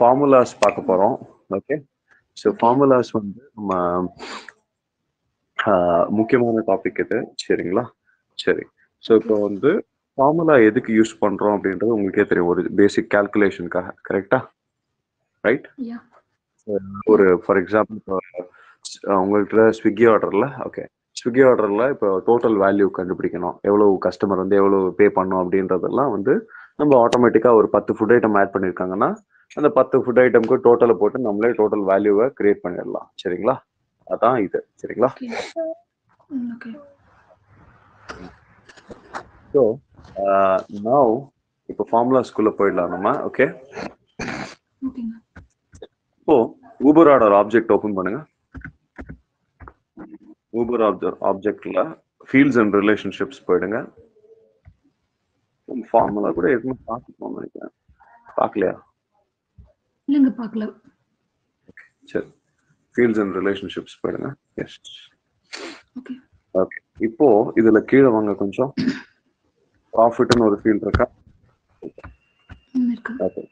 Formulas பார்க்க போறோம். Okay, so formulas வந்து நம்ம முக்கியமான டாபிக் இது, சரிங்களா? சரி, ஸோ இப்போ வந்து ஃபார்முலா எதுக்கு யூஸ் பண்றோம் அப்படின்றது உங்களுக்கே தெரியும், ஒரு பேசிக் கால்குலேஷனுக்காக, கரெக்டா? ரைட். ஒரு ஃபார் எக்ஸாம்பிள் இப்போ உங்கள்கிட்ட ஸ்விக்கி ஆர்டர்ல, ஓகே, ஸ்விக்கி ஆர்டர்ல இப்போ டோட்டல் வேல்யூ கண்டுபிடிக்கணும், எவ்வளவு கஸ்டமர் வந்து எவ்வளவு பே பண்ணணும் அப்படின்றதெல்லாம் வந்து நம்ம ஆட்டோமேட்டிக்கா ஒரு 10 ஃபுட் ஐட்டம் ஆட் பண்ணியிருக்காங்கன்னா அந்த 10 ஃபுட் ஐட்டம்க்கு டோட்டலை போட்டு நம்மளே டோட்டல் வேல்யூவை கிரியேட் பண்ணிடலாம், சரிங்களா? அதான் இது, சரிங்களா? ஸோ நவ் இப்போ ஃபார்முலாஸ்குள்ள போயிடலாம் நம்ம. ஓகே, இப்போ ஊபர் ஆர்டர் ஆப்ஜெக்ட் ஓபன் பண்ணுங்க. ஊபர் ஆப்ஜெக்ட்ல ஃபீல்ட்ஸ் அண்ட் ரிலேஷன்ஷிப்ஸ் போயிடுங்க. ஃபார்முலா கூட எதுவுமே பார்த்துக்கணும் நினைக்கிறேன், பார்க்கலையா? இல்லங்க, பார்க்கல. சரி, ஃபீல்ட்ஸ் அண்ட் ரிலேஷன்ஷிப்ஸ் போயிடுங்க. Yes, okay. ஓகே, இப்போ இதுல கீழே வாங்க கொஞ்சம். ப்ராஃபிட்னு ஒரு ஃபீல்ட் இருக்கா? ஓகே,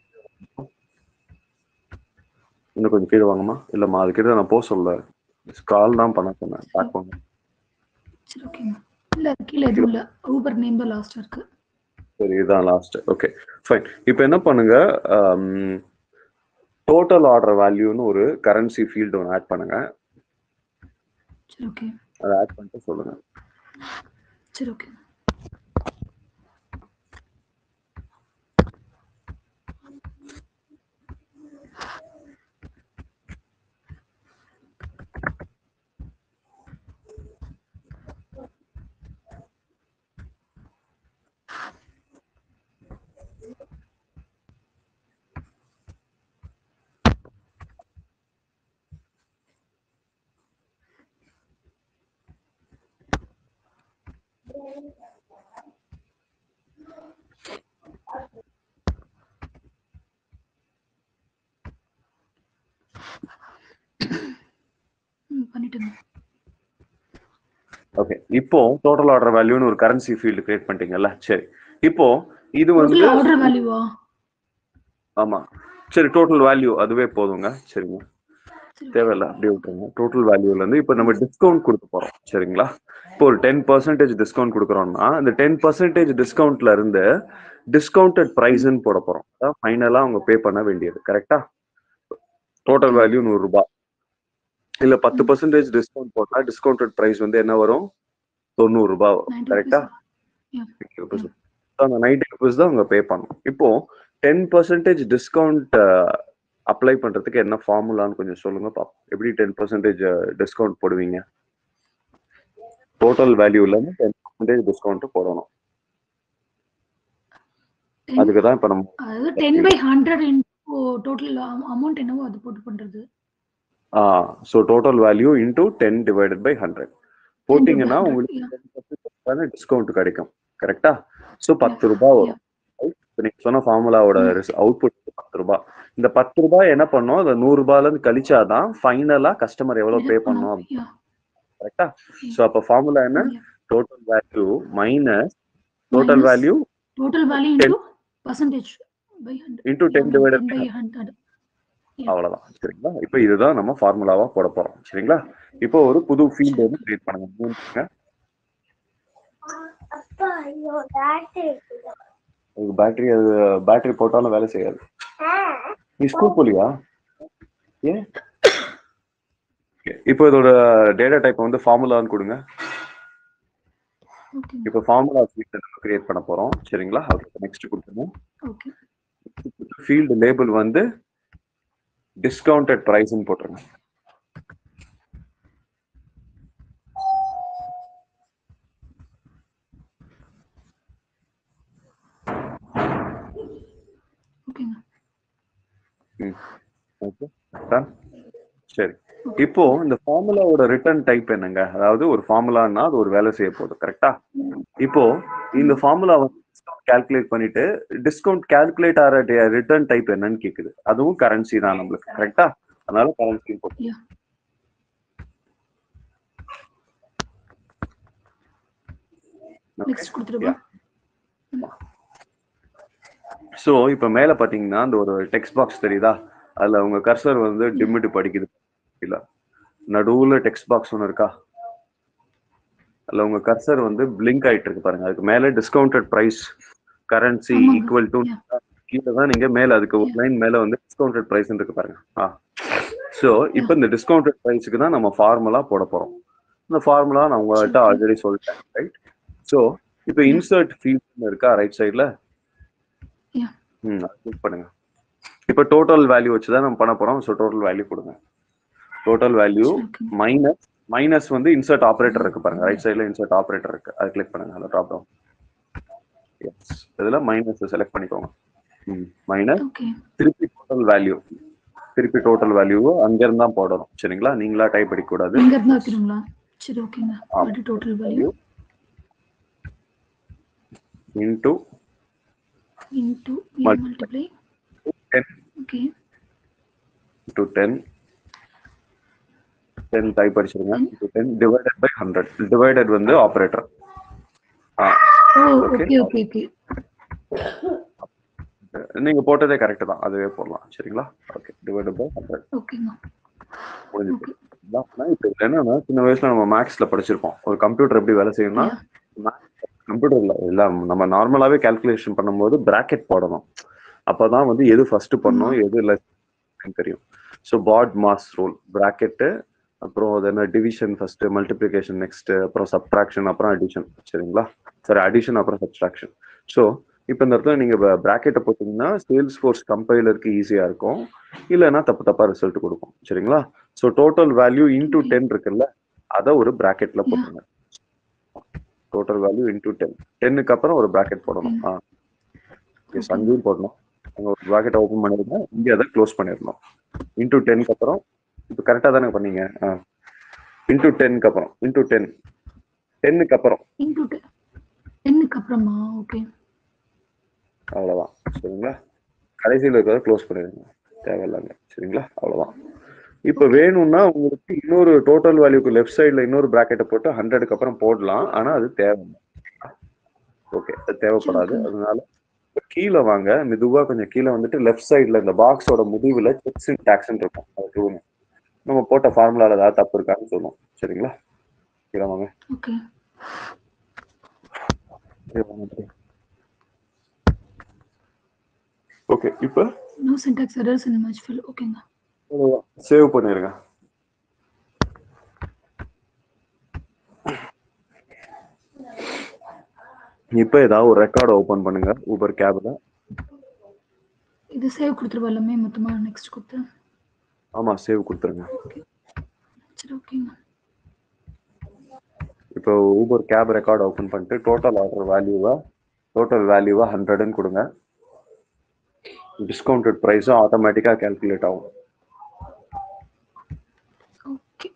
இன்னும் கொஞ்சம் கீழே வாங்கம்மா. இல்லம்மா, அது கிட்ட நான் போக சொல்ல, ஸ்க்ரால் தான் பண்ண சொன்னேன். பேக் பண்ணு. சரி, ஓகேங்க. இல்ல கீழ எதுவும் இல்ல, ஊபர் நேம் தான் லாஸ்டா இருக்கு. சரி, இதுதான் லாஸ்ட். Okay, fine. இப்போ என்ன பண்ணுங்க, டோட்டல் ஆர்டர் வேல்யூன்னு ஒரு கரன்சி ஃபீல்டு ஒன்று ஆட் பண்ணுங்க. சரி, ஓகே. அதை ஆட் பண்ணிட்டு சொல்லுங்க. சரி, ஓகே. பண்ணிட்டேங்க. ஓகே, இப்போ டோட்டல் ஆர்டர் வேல்யூன்னு ஒரு கரன்சி ஃபீல்டு கிரியேட் பண்ணிட்டீங்கல்ல? சரி, இப்போ இது வந்து ஆர்டர் வேல்யூவா? ஆமா, சரி, டோட்டல் வேல்யூ அதுவே போதுங்க. சரிங்க, தேவையில்ல, அப்படியே விட்டுருங்க. டோட்டல் வேல்யூல இருந்து இப்போ நம்ம டிஸ்கவுண்ட் கொடுக்க போறோம், சரிங்களா? இப்போ ஒரு 10% டிஸ்கவுண்ட் கொடுக்குறோம்னா இந்த 10% டிஸ்கவுண்ட்ல இருந்து டிஸ்கவுண்டட் பிரைஸ்ன்னு போட போறோம். அதான் ஃபைனலா அவங்க பே பண்ண வேண்டியது, கரெக்டா? டோட்டல் வேல்யூ 100 ரூபாய். இல்ல 10% டிஸ்கவுண்ட் போட்டா டிஸ்கவுண்டட் பிரைஸ் வந்து என்ன வரும்? 90 ரூபாய் வரும், கரெக்டா? அந்த 90 ருபீஸ் தான் அவங்க பே பண்ணணும். இப்போ 10% டிஸ்கவுண்ட் அப்ளை பண்றதுக்கு என்ன ஃபார்முலான்னு கொஞ்சம் சொல்லுங்க பாப்போம். எப்படி 10% டிஸ்கவுண்ட் போடுவீங்க? டோட்டல் வேல்யூல இருந்து 10% டிஸ்கவுண்ட் போடணும். அதுக்கு தான் இப்ப நம்ம அதாவது 10/100 இன்டு டோட்டல் அமௌண்ட் என்னவோ அது போட்டு பண்றது. So total value into 10 divided by 100 போட்டீங்கன்னா உங்களுக்கு 10% டிஸ்கவுண்ட் கிடைக்கும், கரெக்டா? சோ 10 ரூபாய் வரும். நீங்க சொன்ன ஃபார்முலாவோட அவுட்புட் 10 ரூபாய். இந்த 10 ரூபாய் என்ன பண்ணும், அந்த 100 ரூபாயில இருந்து கழிச்சாதான் ஃபைனலா கஸ்டமர் எவ்வளவு பே பண்ணும், கரெக்டா? சோ அப்ப ஃபார்முலா என்ன? Total value minus total value into percentage by 100 into 10 divided by 100. அவ்வளவுதான், சரிங்களா? இப்போ இதுதான் நம்ம ஃபார்முலாவா போட போறோம், சரிங்களா? இப்போ ஒரு புது ஃபீல்ட் வந்து கிரியேட் பண்ணுங்க. பேட்டரி போட்டாலும் வேலை செய்யாது. நீ ஸ்கூல் போலியா? ஏன்? இப்போ இதோட டேட்டா டைப் வந்து ஃபார்முலான்னு கொடுங்க. இப்போ ஃபார்முலா ஃபீல்ட் நம்ம கிரியேட் பண்ண போறோம், சரிங்களா? அதுக்கு நெக்ஸ்ட் கொடுத்துருங்க. ஓகே. ஃபீல்ட் லேபிள் வந்து டிஸ்கவுண்டட் பிரைஸ்ன்னு போட்டுருங்க. சரி, இப்போ இந்த ஃபார்முலாவோட ரிட்டர்ன் டைப் என்னங்க? அதாவது ஒரு ஃபார்முலான்னா அது ஒரு வேலை செய்ய போகுது, கரெக்டா? இப்போ இந்த ஃபார்முலா வந்து கால்குலேட் பண்ணிட்டு டிஸ்கவுண்ட் கால்குலேட் ஆற ரிட்டர்ன் டைப் என்னன்னு கேக்குது. அதுவும் கரன்சி தான் நம்மளுக்கு, கரெக்டா? அதனால கரன்சி போட்டு. நெக்ஸ்ட் கொடுத்துருவா. சோ இப்போ மேல பாத்தீங்கன்னா அந்த ஒரு டெக்ஸ்ட் பாக்ஸ் தெரியுதா? அதுல உங்க கர்சர் வந்து டிம்மிட்டு படிக்குது இல்ல, நடுவுல டெக்ஸ்ட் பாக்ஸ் ஒன்று இருக்கா, அதுல உங்க கர்சர் வந்து பிளிங்க் ஆயிட்டு இருக்கு பாருங்க. அதுக்கு மேல discounted price currency equal to கீழே தான் நீங்க மேல அதுக்கு ஒரு லைன் மேல வந்து டிஸ்கவுண்டட் பிரைஸ் இருக்கு பாருங்க. ஸோ இப்போ இந்த டிஸ்கவுண்டட் பிரைஸுக்கு தான் நம்ம ஃபார்முலா போட போறோம். இந்த ஃபார்முலா நான் உங்கள்கிட்ட ஆல்ரெடி சொல்லிட்டேன், ரைட்? ஸோ இப்போ இன்சர்ட் ஃபீல்ட் இருக்கா ரைட் சைட்ல, கிளிக் பண்ணுங்க. இப்போ டோட்டல் வேல்யூ வச்சு தான் நம்ம பண்ண போறோம். ஸோ டோட்டல் வேல்யூ கொடுங்க. டோட்டல் வேல்யூ மைனஸ் வந்து இன்சர்ட் ஆபரேட்டர் இருக்கு பாருங்க, ரைட் சைடுல இன்சர்ட் ஆபரேட்டர் இருக்கு, அதை கிளிக் பண்ணுங்க. அந்த ட்ராப் டவுன் இதுல மைனஸ் செலக்ட் பண்ணிக்கோங்க. மைனஸ் திருப்பி டோட்டல் வேல்யூ, திருப்பி டோட்டல் வேல்யூ அங்க இருந்தா போடணும். சரிங்களா? நீங்களா டைப் அடிக்க கூடாது. இங்க இருந்தா வைக்கணுங்களா? சரி, ஓகேங்க. அது total value into multiply 10. Okay, into 10 type அடிச்சிருங்க. Into 10 divided by 100. டிவைடட் வந்து ஆபரேட்டர். Okay okay okay. நீங்க போட்டதே கரெக்ட் தான், அதுவே போடலாம். சரிங்களா? Okay, divided by 100. ஓகேங்க. முடிஞ்சிச்சு. இப்போ என்னன்னா, சின்ன வயசுல நம்ம மேக்ஸ்ல படிச்சிருப்போம், ஒரு கம்ப்யூட்டர் எப்படி வேலை செய்யணும்னா, கம்ப்யூட்டர்ல இல்ல நம்ம நார்மலாவே கால்குலேஷன் பண்ணும்போது பிராக்கெட் போடணும். அப்பதான் வந்து எது ஃபர்ஸ்ட் பண்ணணும் எது லெஸ் தெரியும். ஸோ பாட் மாஸ் ரூல், பிராக்கெட், அப்புறம் அது என்ன டிவிஷன் ஃபர்ஸ்ட், மல்டிப்ளிகேஷன் நெக்ஸ்ட், அப்புறம் சப்ட்ராக்ஷன், அப்புறம் அடிஷன். சரிங்களா? சரி, அடிஷன் அப்புறம் சப்ட்ராக்ஷன். ஸோ இப்போ இந்த இடத்துல நீங்க பிராக்கெட்டை போட்டீங்கன்னா சேல்ஸ் ஃபோர்ஸ் கம்பைலருக்கு ஈஸியா இருக்கும், இல்லைன்னா தப்பா ரிசல்ட் கொடுக்கும். சரிங்களா? ஸோ டோட்டல் வேல்யூ இன்டூ 10 இருக்குல்ல, அதை ஒரு பிராக்கெட்ல போட்டுருங்க. Total value into 10. 10க்கு அப்புறம் ஒரு பிராக்கெட் போடணும். அங்கேயும் போடணும். அங்க ஒரு பிராக்கெட் ஓப்பன் பண்ணிருந்தா இங்கே அதை க்ளோஸ் பண்ணிடணும். இன்டூ 10க்கு அப்புறம் இப்போ கரெக்டா தானே பண்ணீங்க? இன்டூ 10க்கு அப்புறம் இன்டூ 10 10க்கு அப்புறம் இன்டூ 10க்கு அப்புறமா ஓகே, அவ்வளவுதான். சரிங்களா? கடைசியில் இருக்கிறத க்ளோஸ் பண்ணிடுங்க, தேவையில்லைங்க. சரிங்களா? அவ்வளவுதான். இப்போ வேணும்னா உங்களுக்கு இன்னொரு டோட்டல் வேல்யூக்கு லெஃப்ட் சைட்ல இன்னொரு பிராக்கெட்டை போட்டு 100க்கு அப்புறம் போடலாம், ஆனா அது தேவை. ஓகே, அது தேவைப்படாது. அதனால கீழே வாங்க, மெதுவா கொஞ்சம் கீழே வந்துட்டு லெஃப்ட் சைட்ல இந்த பாக்ஸோட முடிவுல செக்ஸ் அண்ட் டாக்ஸ் இருக்கும், அது நம்ம போட்ட ஃபார்முலால ஏதாவது தப்பு இருக்கான்னு சொல்லுவோம். சரிங்களா? கீழே வாங்க. ஓகே ஓகே, இப்போ no syntax errors in image fill. ஓகேங்க, சேவ் பண்ணிருங்க. இப்போ ஏதாவது ஒரு ரெக்கார்ட் ஓபன் பண்ணுங்க ஊபர் கேப்ல. இது சேவ் கொடுத்துருவா எல்லாமே மொத்தமா நெக்ஸ்ட் கொடுத்து? ஆமா, சேவ் கொடுத்துருங்க. சரி, ஓகேங்க. இப்போ ஊபர் கேப் ரெக்கார்ட் ஓபன் பண்ணிட்டு டோட்டல் ஆர்டர் வேல்யூவா 100ன்னு கொடுங்க. டிஸ்கவுண்டட் பிரைஸும் ஆட்டோமேட்டிக்கா கால்குலேட் ஆகும். ஓகே,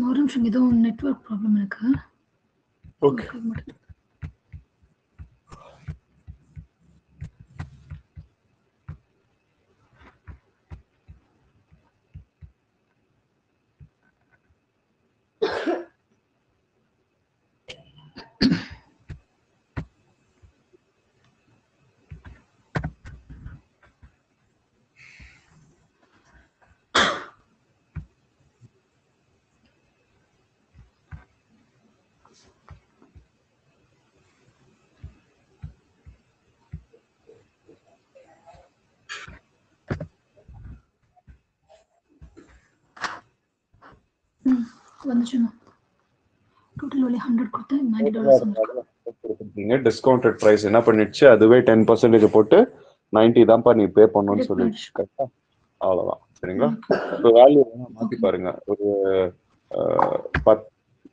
ஒரு நிமிஷம், ஏதோ நெட்வொர்க் ப்ராப்ளம் இருக்கு. ஓகே, வந்துச்சுண்ணா. டோட்டல் வேல்யூ 100 கொடுத்தேன், $90 வந்துருக்கு. இருக்கீங்க டிஸ்கவுண்டட் ப்ரைஸ் என்ன பண்ணிடுச்சு அதுவே 10% போட்டு 90 தான்ப்பா நீ பே பண்ணணும்னு சொல்லிடுச்சு கரெக்டா அவ்வளவுதான் சரிங்களா இப்போ வேல்யூ மாத்தி பாருங்க ஒரு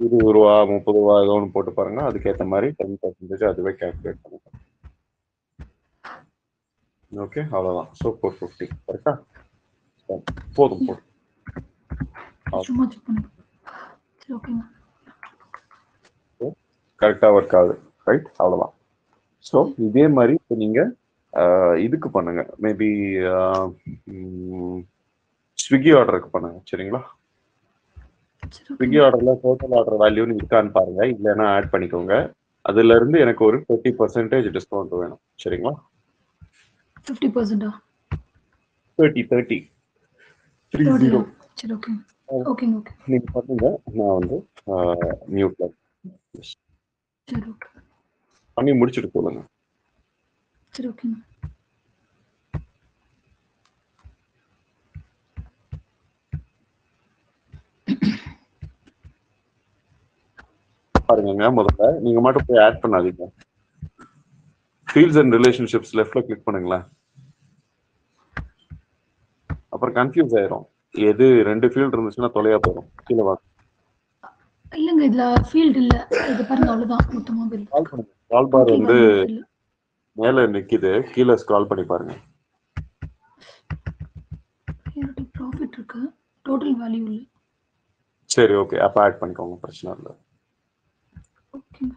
20 ரூபா 30 ரூபா ஏதோ ஒன்று போட்டு பாருங்க அதுக்கேற்ற மாதிரி 10% அதுவே கால்குலேட் பண்ணுங்க ஓகே அவ்வளவுதான் ஸோ 450 கரெக்டா போதும் போதும் சும்மா செக் பண்ணுங்க சரி ஓகேங்க கரெக்டாக ஒர்க் ஆகுது ரைட் அவ்வளோதான் ஸோ இதே மாதிரி இப்போ நீங்கள் இதுக்கு பண்ணுங்க மேபி ஸ்விக்கி ஆர்டருக்கு பண்ணுங்க சரிங்களா ஸ்விக்கி ஆர்டர்ல டோட்டல் ஆர்டர் வேல்யூன்னு இருக்கான்னு பாருங்க இல்லைன்னா ஆட் பண்ணிக்கோங்க அதுல இருந்து எனக்கு ஒரு 30% டிஸ்கவுண்ட் வேணும் சரிங்களா 50%. 30 30 சரி ஓகே ஓகேங்க ஓகே நீங்க பண்ணுங்க நான் வந்து மியூட்ல சரி ஓகே பண்ணி முடிச்சுட்டு சொல்லுங்க சரி ஓகேங்க பாருங்க முதல்ல நீங்க மட்டும் போய் ஆட் பண்ணாதீங்க ஃபீல்ட்ஸ் அண்ட் ரிலேஷன்ஷிப்ஸ் லெஃப்ட்ல கிளிக் பண்ணுங்களேன் அப்புறம் கன்ஃபியூஸ் ஆயிரும் எது 2 ஃபீல்ட் இருந்துச்சுன்னா தொலையா போயிடும் கீழே வா இல்லைங்க இதுல ஃபீல்ட் இல்ல இது பாருங்க அவ்வளவுதான் மொத்தமா பில் கால் பண்ணுங்க கால் பார் வந்து மேல நிக்குது கீழே ஸ்க்ரால் பண்ணி பாருங்க ப்ராஃபிட் இருக்கு டோட்டல் வேல்யூ இல்ல சரி ஓகே அப்ப ஆட் பண்ணிக்கோங்க பிரச்சனை இல்லை ஓகேங்க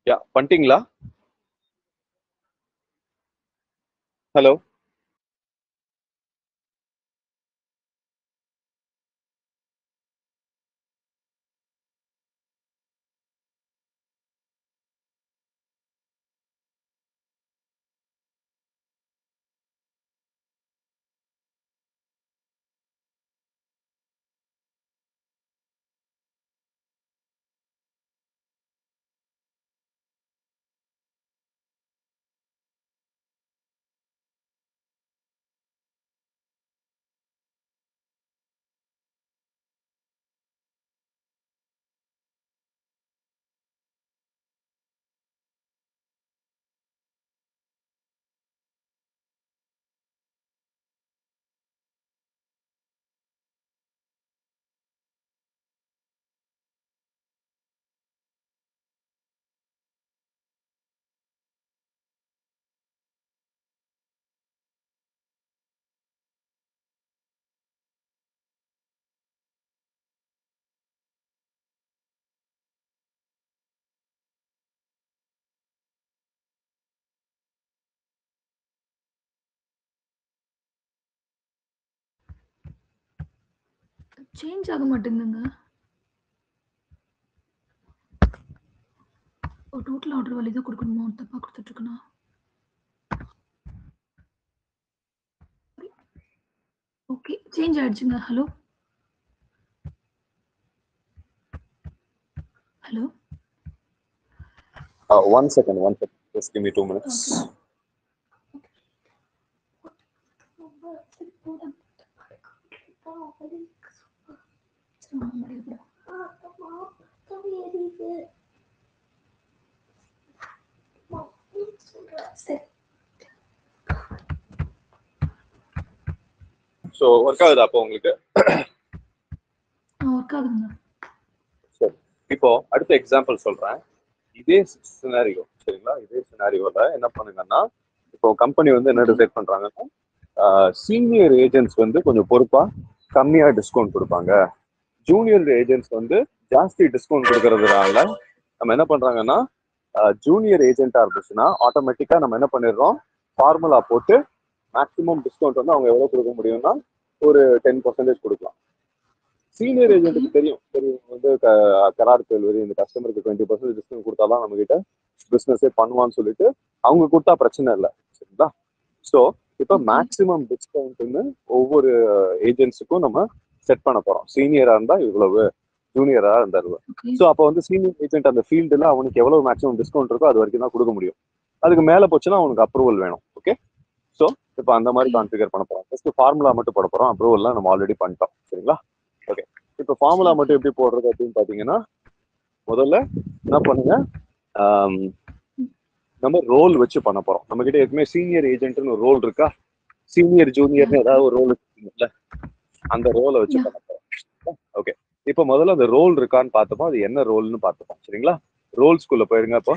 யா பண்ணிட்டீங்களா? ஹலோ சேஞ்ச் ஆக மாட்டேங்குதுங்க. டோட்டல் ஆர்டர் வேல்யூ தான் கொடுக்கணுமா? தப்பா கொடுத்துட்டு இருக்கேனா? ஓகே சேஞ்ச் ஆயிடுச்சுங்க. Hello hello one second. Just give me 2 minutes. So work ஆகுது அப்போ உங்களுக்கு? ஒர்க் ஆகுதுங்க. சரி, இப்போ அடுத்த எக்ஸாம்பிள் சொல்றேன். இதே சினாரியோ சரிங்களா? இதே சினாரியோல என்ன பண்ணுங்கன்னா, இப்போ கம்பெனி வந்து என்ன டிசைட் பண்றாங்கன்னா, சீனியர் ஏஜென்ட்ஸ் வந்து கொஞ்சம் பொறுப்பா கம்மியா டிஸ்கவுண்ட் கொடுப்பாங்க, ஜூனியர் ஏஜென்ட்ஸ் வந்து ஜாஸ்தி டிஸ்கவுண்ட் கொடுக்கறதுனால நம்ம என்ன பண்றாங்கன்னா, ஜூனியர் ஏஜென்ட்டா இருந்துச்சுன்னா ஆட்டோமேட்டிக்கா நம்ம என்ன பண்ணிடுறோம், ஃபார்முலா போட்டு மேக்ஸிமம் டிஸ்கவுண்ட் வந்து அவங்க எவ்வளவு கொடுக்க முடியும்னா ஒரு 10% கொடுக்கலாம். சீனியர் ஏஜென்ட்டுக்கு தெரியும் வந்து கரார் கேள்வி இந்த கஸ்டமருக்கு 20% டிஸ்கவுண்ட் கொடுத்தாதான் நம்ம கிட்ட பிசினஸே பண்ணுவான்னு சொல்லிட்டு அவங்க கொடுத்தா பிரச்சனை இல்லை சரிங்களா? ஸோ இப்போ மேக்ஸிமம் டிஸ்கவுண்ட்னு ஒவ்வொரு ஏஜென்ட்ஸுக்கும் நம்ம செட் பண்ண போறோம். சீனியரா இருந்தா இவ்வளவு, ஜூனியரா இருந்தா இவ்வளவு. ஸோ அப்போ வந்து சீனியர் ஏஜென்ட் அந்த ஃபீல்டுல அவனுக்கு எவ்வளவு மேக்ஸிமம் டிஸ்கவுண்ட் இருக்கோ அது வரைக்கும் தான் கொடுக்க முடியும். அதுக்கு மேல போச்சுன்னா அவனுக்கு அப்ரூவல் வேணும். ஓகே, ஸோ இப்போ அந்த மாதிரி கான்ஃபிகர் பண்ண போறோம். ஜஸ்ட் ஃபார்முலா மட்டும் போட போறோம், அப்ரூவல்லாம் நம்ம ஆல்ரெடி பண்ணிட்டோம் சரிங்களா? ஓகே, இப்போ ஃபார்முலா மட்டும் எப்படி போடுறது அப்படின்னு பாத்தீங்கன்னா, முதல்ல என்ன பண்ணுங்க, நம்ம ரோல் வச்சு பண்ண போறோம். நம்ம கிட்ட எப்பவுமே சீனியர் ஏஜென்ட்னு ஒரு ரோல் இருக்கா, சீனியர் ஜூனியர்னு ஏதாவது ஒரு ரோல் இருக்குல்ல, அந்த ரோலை வச்சு பண்ண போறோம். ஓகே, இப்போ முதல்ல அந்த ரோல் இருக்கான்னு பார்த்துப்போம், அது என்ன ரோல்னு பார்த்துப்போம் சரிங்களா? ரோல்ஸ்குள்ள போயிருங்க. இப்போ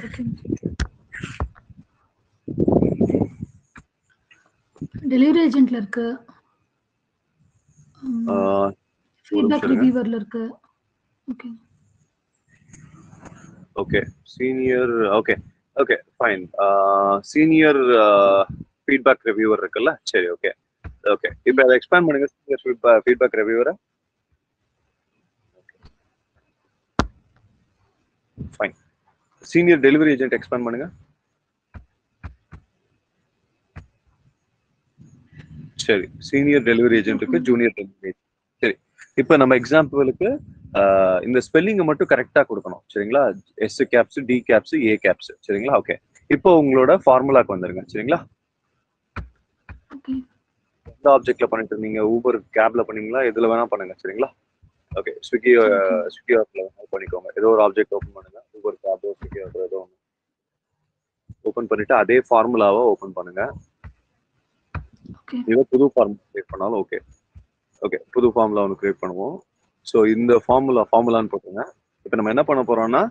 டெலிவரி ஏஜென்ட்ல இருக்கு, ஃபீட்பேக் ரிவ்யூவர்ல இருக்கு. Okay okay senior, okay okay fine. Senior feedback reviewer இருக்குல்ல, சரி ஓகே ஓகே. இப்போ அதை எக்ஸ்பேண்ட் பண்ணுங்க, சீனியர் ஃபீட்பேக் ரிவ்யூவரை. Fine. Senior delivery agent expand பண்ணுங்க. சரி, சீனியர் டெலிவரி ஏஜென்ட்டுக்கு ஜூனியர் டெலிவரி ஏஜென்ட். சரி, இப்போ நம்ம எக்ஸாம்பிளுக்கு இந்த ஸ்பெல்லிங்கை மட்டும் கரெக்டாக கொடுக்கணும் சரிங்களா? எஸ் கேப்ஸ், டி கேப்ஸ், ஏ கேப்ஸ் சரிங்களா? ஓகே, இப்போ உங்களோட ஃபார்முலாக்கு வந்துருங்க சரிங்களா? எந்த ஆப்ஜெக்ட்ல பண்ணிட்டு இருந்தீங்க? ஊபர் கேப்ல பண்ணீங்களா? எதுல வேணா பண்ணுங்க சரிங்களா? ஓகே, ஸ்விக்கி ஆப்ல பண்ணிக்கோங்க. ஏதோ ஒரு ஆப்ஜெக்ட் ஓப்பன் பண்ணுங்க, ஊபர் கேப், ஸ்விக்கி ஆப் ஏதோ ஒன்று ஓப்பன் பண்ணிட்டு அதே ஃபார்முலாவை ஓப்பன் பண்ணுங்க. ஏதோ புது ஃபார்முலா கிரியேட் பண்ணாலும் ஓகே. ஓகே, புது ஃபார்முலா ஒன்று கிரியேட் பண்ணுவோம். ஸோ இந்த ஃபார்முலான்னு போட்டுங்க. இப்போ நம்ம என்ன பண்ண போறோம்னா,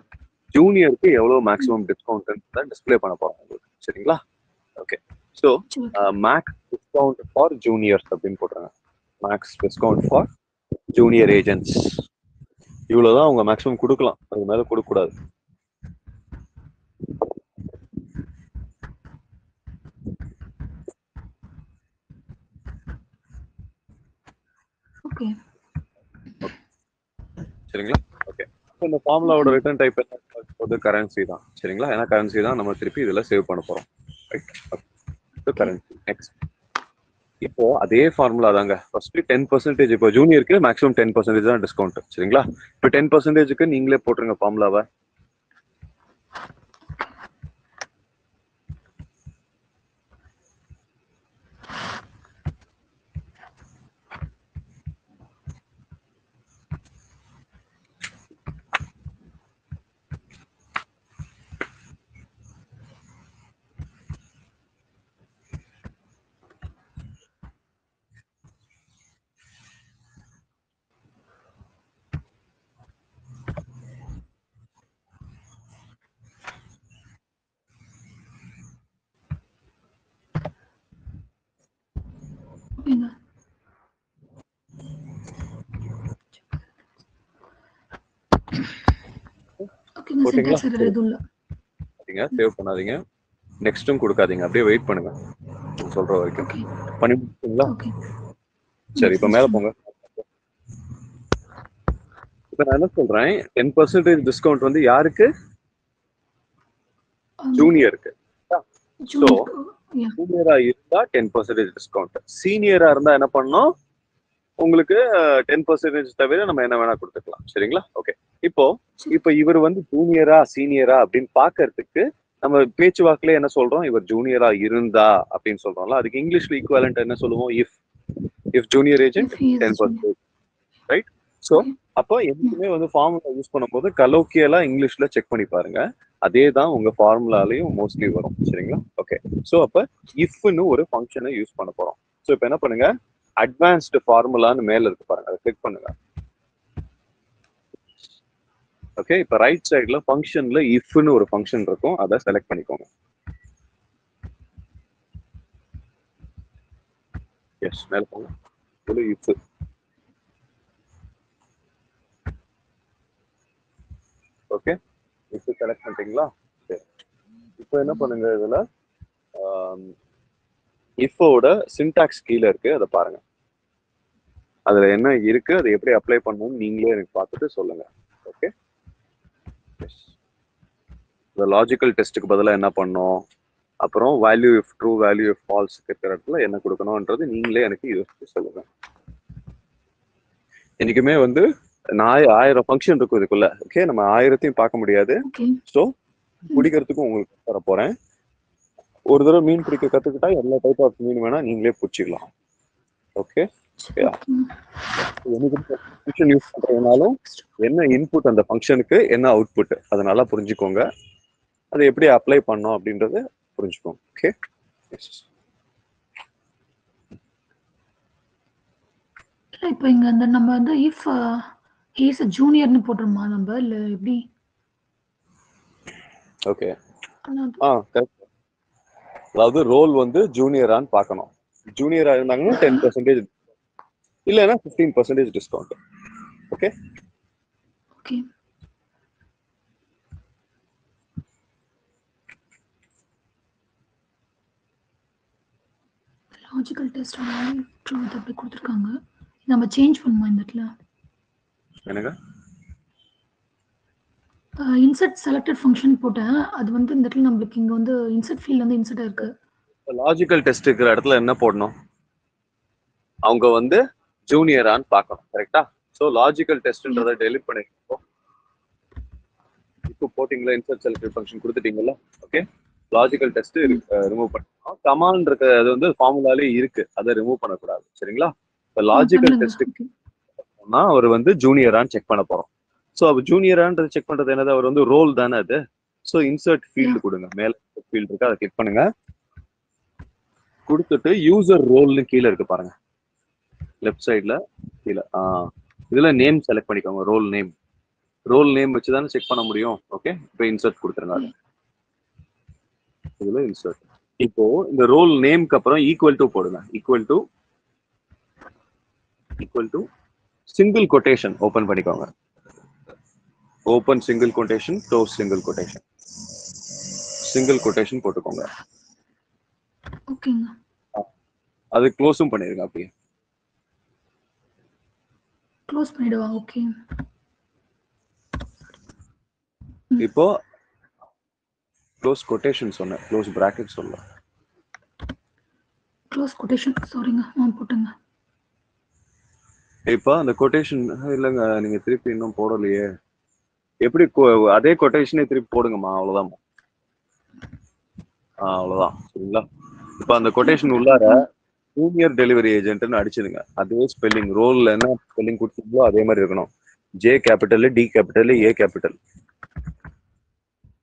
ஜூனியருக்கு எவ்வளவு மேக்ஸிமம் டிஸ்கவுண்ட் டிஸ்பிளே பண்ண போறோம் உங்களுக்கு சரிங்களா? Okay, so max discount for juniors அப்படின்னு போட்டுருங்க. Max discount for junior agents. இவ்வளவுதான் உங்க மேக்ஸிமம் கொடுக்கலாம், அது மேல கொடுக்க கூடாது. ஓகே சரிங்களா? ஓகே. இந்த ஃபார்முலாவோட ரிட்டர்ன் டைப் என்ன கரன்சி தான். சரிங்களா? ஏன்னா கரன்சி தான் நம்ம திருப்பி இதுல சேவ் பண்ண போறோம். ரைட்? Currency next. இப்போ அதே ஃபார்முலா தாங்க. ஃபர்ஸ்ட் 10% இப்போ ஜூனியருக்கு மேக்ஸிமம் 10% தான் டிஸ்கவுண்ட். சரிங்களா? இப்போ 10%க்கு நீங்களே போட்டுருங்க ஃபார்முலாவை. ஓகேங்க. ஓகேங்க, போட்டீங்களா? சின்டாக்ஸ் எரர் எதுவும் இல்ல. சேவ் பண்ணாதீங்க. நெக்ஸ்ட்டும் கொடுக்காதீங்க. அப்படியே வெயிட் பண்ணுங்க. சொல்ற வரைக்கும். ஓகே பண்ணி முடிச்சிங்களா? ஓகே. சரி, இப்போ மேல போங்க. இப்போ நான் என்ன சொல்றேன், 10% டிஸ்கவுண்ட் வந்து யாருக்கு? ஜூனியருக்கு. ஸோ ஜூனியரா இருந்தா 10% டிஸ்கவுண்ட். சீனியரா இருந்தா என்ன பண்ணணும்? உங்களுக்கு 10% தவிர நம்ம என்ன வேணா கொடுத்துக்கலாம். சரிங்களா? ஓகே. இப்போ இவர் வந்து ஜூனியரா சீனியரா அப்படின்னு பாக்குறதுக்கு நம்ம பேச்சுவாக்குல என்ன சொல்றோம்? இவர் ஜூனியரா இருந்தா அப்படின்னு சொல்றோம்ல. அதுக்கு இங்கிலீஷ்ல ஈக்குவலன்ட் என்ன சொல்லுவோம்? If junior agent 10%. Right? So அப்போ என்னைக்குமே வந்து ஃபார்முலா யூஸ் பண்ணும்போது கலோக்கியலா இங்கிலீஷ்ல செக் பண்ணி பாருங்க. அதே தான் உங்க ஃபார்முலாலையும் மோஸ்ட்லி வரும். சரிங்களா? ஓகே. ஸோ அப்ப இஃப்னு ஒரு ஃபங்க்ஷனை யூஸ் பண்ண போறோம். ஸோ இப்போ என்ன பண்ணுங்க, அட்வான்ஸ்டு ஃபார்முலான்னு மேல இருக்கு பாருங்க, அதை கிளிக் பண்ணுங்க. ஓகே. இப்போ ரைட் சைடுல ஃபங்க்ஷன்ல இஃப்னு ஒரு ஃபங்க்ஷன் இருக்கும், அதை செலக்ட் பண்ணிக்கோங்க. எஸ், மேல போங்க. If okay. இப்போ செலக்ட் பண்ணிட்டீங்களா? சரி. இப்போ என்ன பண்ணுங்க, இதுல இஃபோட சின்டாக்ஸ் கீழே இருக்கு, அதை பாருங்க. அதுல என்ன இருக்கு, அதை எப்படி அப்ளை பண்ணணும்னு நீங்களே எனக்கு பார்த்துட்டு சொல்லுங்க. ஓகே. இந்த லாஜிக்கல் டெஸ்ட்டுக்கு பதிலாக என்ன பண்ணோம், அப்புறம் value if true, value if falls இருக்கிற இடத்துல என்ன கொடுக்கணும்ன்றது நீங்களே எனக்கு யோசிச்சு சொல்லுங்க. என்னைக்குமே வந்து 1000 ஃபங்க்ஷன் இருக்கும் இதுக்குள்ள. ஓகே. நம்ம 1000த்தையும் பார்க்க முடியாது. ஸோ பிடிக்கிறதுக்கும் உங்களுக்கு தர போறேன். ஒரு தடவை மீன் பிடிக்க கத்துக்கிட்டா எல்லா டைப் ஆஃப் மீன் வேணா நீங்களே பிடிச்சிக்கலாம். ஓகே. ஃபங்க்ஷன் யூஸ் பண்றதுனாலும் என்ன இன்புட் அந்த ஃபங்க்ஷனுக்கு, என்ன அவுட்புட், அதை நல்லா புரிஞ்சுக்கோங்க. அதை எப்படி அப்ளை பண்ணோம் அப்படின்றத புரிஞ்சுக்கோங்க. ஓகே. இப்போ இங்க அந்த நம்ம வந்து இஃப் இஸ் ஜூனியர்னு போட்டுருமா நம்ம, இல்ல எப்படி? ஓகே. கரெக்ட். அதாவது ரோல் வந்து ஜூனியரான்னு பார்க்கணும். ஜூனியரா இருந்தாங்கன்னா 10%, இல்லைன்னா 15% discount. Okay. Okay. Logical test true அப்படி கொடுத்துருக்காங்க. நம்ம சேஞ்ச் பண்ணுமா இந்த இடத்துல? என்னங்க? இன்சர்ட் செலக்டட் ஃபங்க்ஷன் போட்டேன். அது வந்து இந்த இடத்துல நம்மளுக்கு இங்க வந்து இன்சர்ட் ஃபீல்ட் வந்து இன்சர்ட் இருக்கு. லாஜிக்கல் டெஸ்ட் இருக்கிற இடத்துல என்ன போடணும்? அவங்க வந்து ஜூனியரான்னு பார்க்கணும். கரெக்டா? ஸோ லாஜிக்கல் டெஸ்ட்ன்றதை டெலிட் பண்ணிருக்கோம். இப்போ போட்டிங்களா, இன்சர்ட் செலக்டட் ஃபங்க்ஷன் கொடுத்துட்டீங்களா? ஓகே. லாஜிக்கல் டெஸ்ட் ரிமூவ் பண்ணணும். கமாண்ட் இருக்கு, அது வந்து ஃபார்முலாலே இருக்கு, அதை ரிமூவ் பண்ணக்கூடாது. சரிங்களா? இப்போ லாஜிக்கல் டெஸ்ட்டுக்கு அவர் வந்து ஜூனியரான்னு செக் பண்ண போறோம். ஸோ அப்போ ஜூனியரான்றது செக் பண்றது என்னது, அவர் வந்து ரோல் தானே அது. ஸோ இன்சர்ட் ஃபீல்டு கொடுங்க. மேல ஃபீல்டு இருக்கு, அதை கிளிக் பண்ணுங்க. கொடுத்துட்டு யூசர் ரோல்னு கீழே இருக்கு பாருங்க, லெஃப்ட் சைட்ல கீழே. இதுல நேம் செலக்ட் பண்ணிக்கோங்க. ரோல் நேம் வச்சு தானே செக் பண்ண முடியும். ஓகே. இப்போ இன்சர்ட் கொடுத்துருங்க. இதுல இன்சர்ட். இப்போ இந்த ரோல் நேம்க்கு அப்புறம் ஈக்குவல் டு போடுங்க. Equal to single quotation open பண்ணிக்கோங்க. Open single quotation, close single quotation. Single quotation போட்டுக்கோங்க. ஓகேங்க. அது க்ளோஸும் பண்ணிருங்க அப்படியே. க்ளோஸ் பண்ணிடுவா. ஓகே. இப்போ க்ளோஸ் கொட்டேஷன் சொன்னேன், க்ளோஸ் பிராக்கெட் சொல்ல. க்ளோஸ் கொட்டேஷன் சாரிங்க. போட்டுங்க. இப்போ அந்த கொட்டேஷன் இல்லைங்க, நீங்க திருப்பி இன்னும் போடலையே. எப்படி அதே கொட்டேஷனே திருப்பி போடுங்கம்மா, அவ்வளவுதான். அவ்வளவுதான் சரிங்களா. இப்போ அந்த கொட்டேஷன் உள்ளார ஜூனியர் டெலிவரி ஏஜென்ட்னு அடிச்சிடுங்க. அதே ஸ்பெல்லிங், ரோல்ல என்ன ஸ்பெல்லிங் கொடுத்தீங்களோ அதே மாதிரி இருக்கணும். J capital, D capital, A capital.